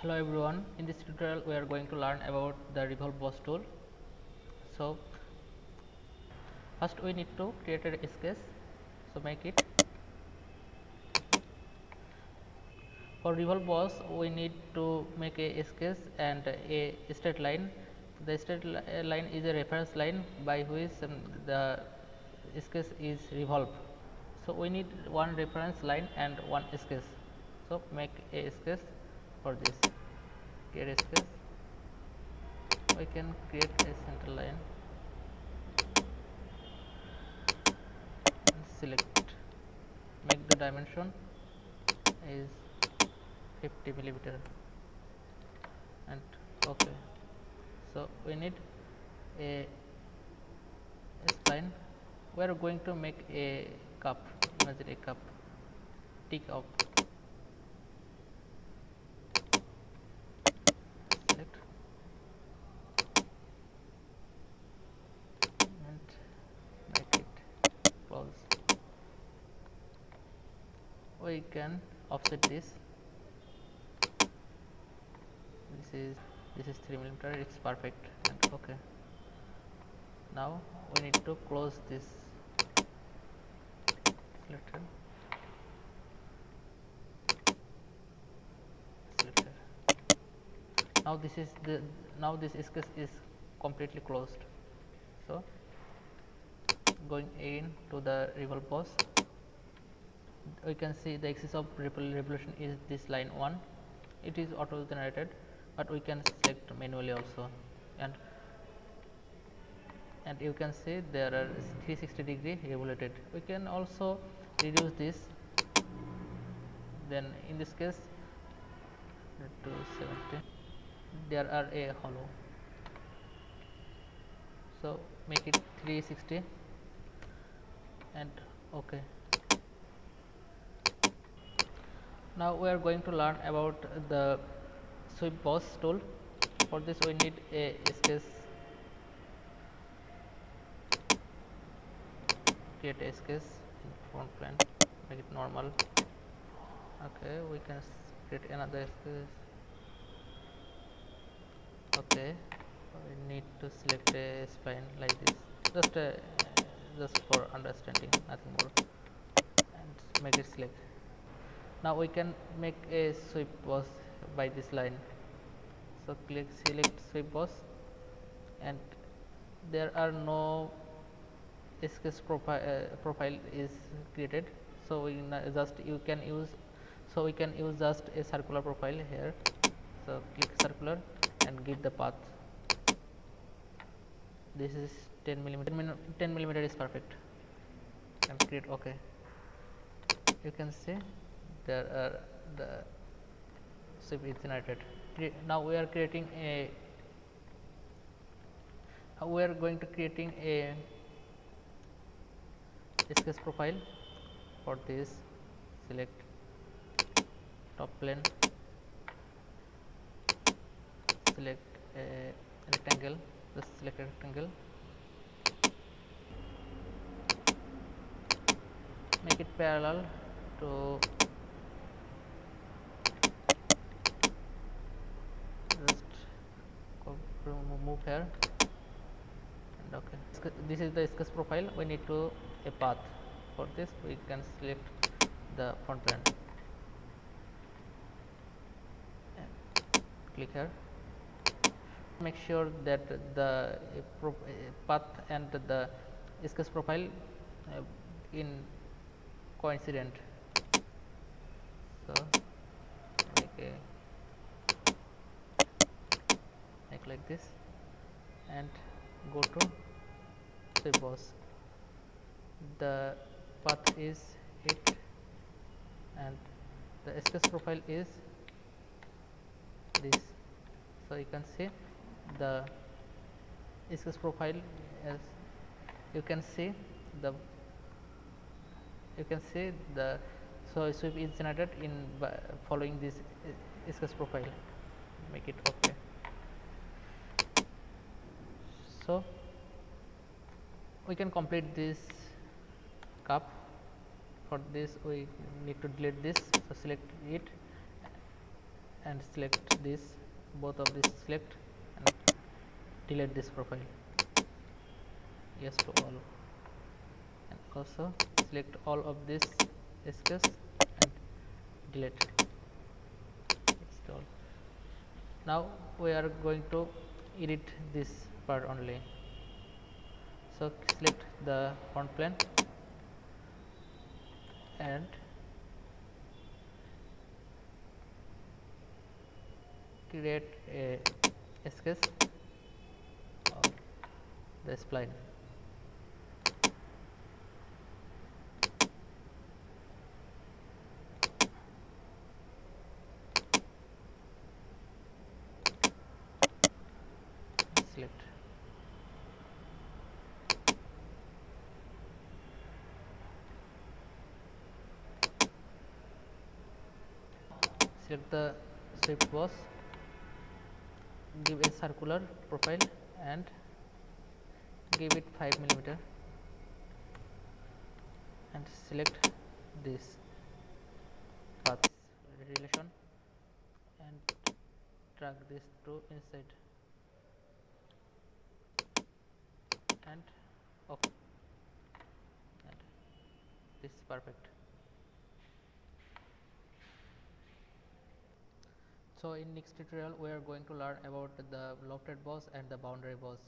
Hello everyone, in this tutorial we are going to learn about the revolve boss tool. So first we need to create a sketch, so make it. For revolve boss we need to make a sketch and a straight line. The straight line is a reference line by which the sketch is revolved. So we need one reference line and one sketch. So make a sketch for this. Create a sketch. We can create a center line and select, make the dimension is 50 millimeter and okay. So we need a spline. We are going to make a cup. Imagine a cup, tea cup. Select and make it close. We can offset this. This is 3 millimeter. It's perfect and okay. Now we need to close this selector. Now this sketch is completely closed. So going in to the revolve boss, we can see the axis of revolution is this line 1. It is auto generated, but we can select manually also, and you can see there are 360-degree revolved. We can also reduce this. Then in this case to 70, there are a hollow, so make it 360 and okay. Now we are going to learn about the sweep boss tool. For this we need a sketch. Create a sketch in front plane, make it normal. Okay, we can create another sketch. Okay, we need to select a spline like this, just for understanding, nothing more, and make it select. Now we can make a sweep boss by this line. So select sweep boss, and there are no sketch profile is created. So we can use just a circular profile here. So click circular and give the path. This is 10 millimeter. 10 millimeter is perfect. And create OK. You can see there are the sweep is generated. Now we are creating a. We are going to creating a sketch profile. For this, select top plane, select a rectangle, just select a rectangle, make it parallel to just move here and okay. This is the sketch profile. We need to a path. For this we can select the front plane and click here. Make sure that the path and the sketch profile in coincident. So make like this and go to sweep boss. The path is it and the sketch profile is this. So you can see the sketch profile as you can see the so sweep is generated in following this sketch profile. Make it okay. So we can complete this cup. For this we need to delete this, so select it and select this, both of these select, and delete this profile. Yes to all, and also select all of this sketches and delete. Yes to all. Now we are going to edit this part only. So select the front plane and create a sketch of the spline. Select. Select the swift boss, give a circular profile and give it 5 millimeter, and select this path relation and drag this to inside, and okay, and this is perfect. So in next tutorial we are going to learn about the lofted boss and the boundary boss.